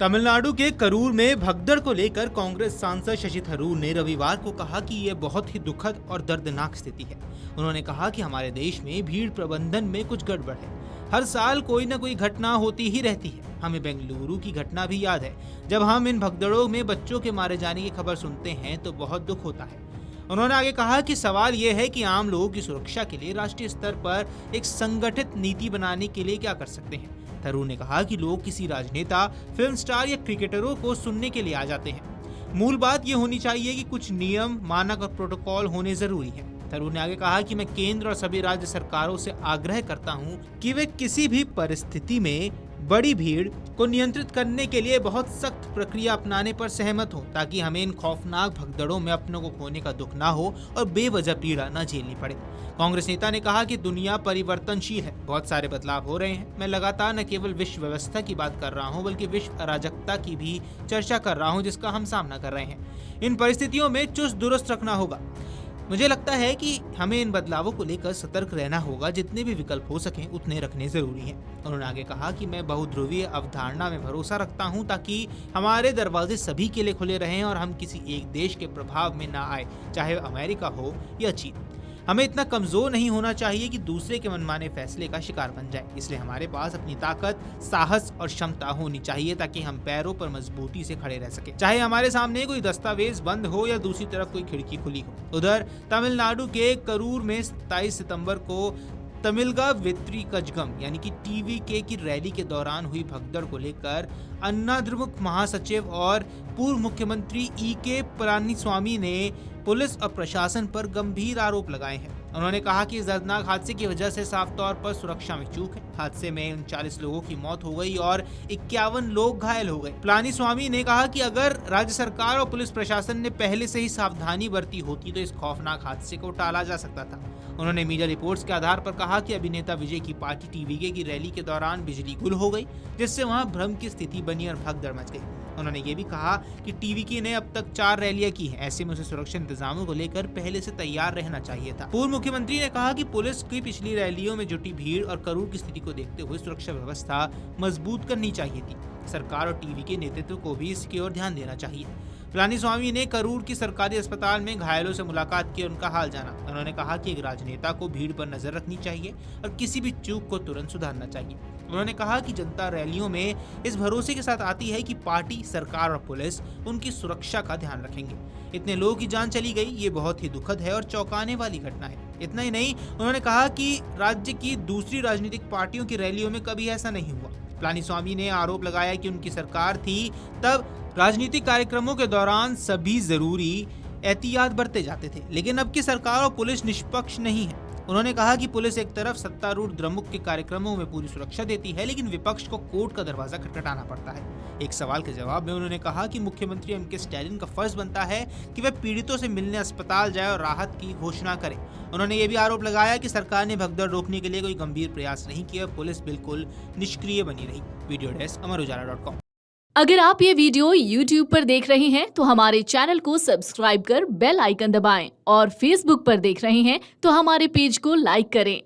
तमिलनाडु के करूर में भगदड़ को लेकर कांग्रेस सांसद शशि थरूर ने रविवार को कहा कि यह बहुत ही दुखद और दर्दनाक स्थिति है। उन्होंने कहा कि हमारे देश में भीड़ प्रबंधन में कुछ गड़बड़ है। हर साल कोई न कोई घटना होती ही रहती है। हमें बेंगलुरु की घटना भी याद है। जब हम इन भगदड़ों में बच्चों के मारे जाने की खबर सुनते हैं तो बहुत दुख होता है। उन्होंने आगे कहा कि सवाल यह है कि आम लोगों की सुरक्षा के लिए राष्ट्रीय स्तर पर एक संगठित नीति बनाने के लिए क्या कर सकते हैं। थरूर ने कहा कि लोग किसी राजनेता, फिल्म स्टार या क्रिकेटरों को सुनने के लिए आ जाते हैं। मूल बात यह होनी चाहिए कि कुछ नियम, मानक और प्रोटोकॉल होने जरूरी है। थरूर ने आगे कहा कि मैं केंद्र और सभी राज्य सरकारों से आग्रह करता हूं कि वे किसी भी परिस्थिति में बड़ी भीड़ को नियंत्रित करने के लिए बहुत सख्त प्रक्रिया अपनाने पर सहमत हो, ताकि हमें इन खौफनाक भगदड़ों में अपनों को खोने का दुख ना हो और बेवजह पीड़ा न झेलनी पड़े। कांग्रेस नेता ने कहा कि दुनिया परिवर्तनशील है, बहुत सारे बदलाव हो रहे हैं। मैं लगातार न केवल विश्व व्यवस्था की बात कर रहा हूं, बल्कि विश्व अराजकता की भी चर्चा कर रहा हूं, जिसका हम सामना कर रहे हैं। इन परिस्थितियों में चुस्त दुरुस्त रखना होगा। मुझे लगता है कि हमें इन बदलावों को लेकर सतर्क रहना होगा। जितने भी विकल्प हो सकें उतने रखने जरूरी हैं। उन्होंने आगे कहा कि मैं बहुध्रुवीय अवधारणा में भरोसा रखता हूं, ताकि हमारे दरवाजे सभी के लिए खुले रहें और हम किसी एक देश के प्रभाव में ना आए, चाहे अमेरिका हो या चीन। हमें इतना कमजोर नहीं होना चाहिए कि दूसरे के मनमाने फैसले का शिकार बन जाए। इसलिए हमारे पास अपनी ताकत, साहस और क्षमता होनी चाहिए, ताकि हम पैरों पर मजबूती से खड़े रह सके, चाहे हमारे सामने कोई दस्तावेज बंद हो या दूसरी तरफ कोई खिड़की खुली हो। उधर तमिलनाडु के करूर में 27 सितंबर को तमिलगा वेत्री कजगम यानी कि टीवीके की रैली के दौरान हुई भगदड़ को लेकर अन्ना द्रमुक महासचिव और पूर्व मुख्यमंत्री ईके पलानीस्वामी ने पुलिस और प्रशासन पर गंभीर आरोप लगाए हैं। उन्होंने कहा कि इस दर्दनाक हादसे की वजह से साफ तौर पर सुरक्षा में चूक है। हादसे में 39 लोगों की मौत हो गई और 51 लोग घायल हो गए। पलानीस्वामी ने कहा कि अगर राज्य सरकार और पुलिस प्रशासन ने पहले से ही सावधानी बरती होती तो इस खौफनाक हादसे को टाला जा सकता था। उन्होंने मीडिया रिपोर्ट्स के आधार पर कहा कि अभिनेता विजय की पार्टी टीवीके की रैली के दौरान बिजली गुल हो गई, जिससे वहां भ्रम की स्थिति बनी और भगदड़ मच गई। उन्होंने ये भी कहा कि टीवीके ने अब तक 4 रैलियां की हैं, ऐसे में उसे सुरक्षा इंतजामों को लेकर पहले से तैयार रहना चाहिए था। पूर्व मुख्यमंत्री ने कहा कि पुलिस की पिछली रैलियों में जुटी भीड़ और करूर की स्थिति को देखते हुए सुरक्षा व्यवस्था मजबूत करनी चाहिए थी। सरकार और टीवीके नेतृत्व को भी इसकी ओर ध्यान देना चाहिए। पलानीस्वामी ने करूर की सरकारी अस्पताल में घायलों से मुलाकात की और उनका हाल जाना। उन्होंने कहा कि एक राजनेता को भीड़ पर नजर रखनी चाहिए और किसी भी चूक को तुरंत सुधारना चाहिए। उन्होंने कहा कि जनता रैलियों में इस भरोसे के साथ आती है कि पार्टी, सरकार और पुलिस उनकी सुरक्षा का ध्यान रखेंगे। इतने लोगों की जान चली गई, ये बहुत ही दुखद है और चौंकाने वाली घटना है। इतना ही नहीं, उन्होंने कहा कि राज्य की दूसरी राजनीतिक पार्टियों की रैलियों में कभी ऐसा नहीं हुआ। पलानीस्वामी ने आरोप लगाया कि उनकी सरकार थी तब राजनीतिक कार्यक्रमों के दौरान सभी जरूरी एहतियात बरते जाते थे, लेकिन अब की सरकार और पुलिस निष्पक्ष नहीं है। उन्होंने कहा कि पुलिस एक तरफ सत्तारूढ़ द्रमुक के कार्यक्रमों में पूरी सुरक्षा देती है, लेकिन विपक्ष को कोर्ट का दरवाजा खटखटाना पड़ता है। एक सवाल के जवाब में उन्होंने कहा कि मुख्यमंत्री एम.के. स्टैलिन का फर्ज बनता है कि वह पीड़ितों से मिलने अस्पताल जाए और राहत की घोषणा करे। उन्होंने ये भी आरोप लगाया कि सरकार ने भगदड़ रोकने के लिए कोई गंभीर प्रयास नहीं किया, पुलिस बिल्कुल निष्क्रिय बनी रही। वीडियो डेस्क अमरउजाला.com। अगर आप ये वीडियो YouTube पर देख रहे हैं तो हमारे चैनल को सब्सक्राइब कर बेल आइकन दबाएं और Facebook पर देख रहे हैं तो हमारे पेज को लाइक करें।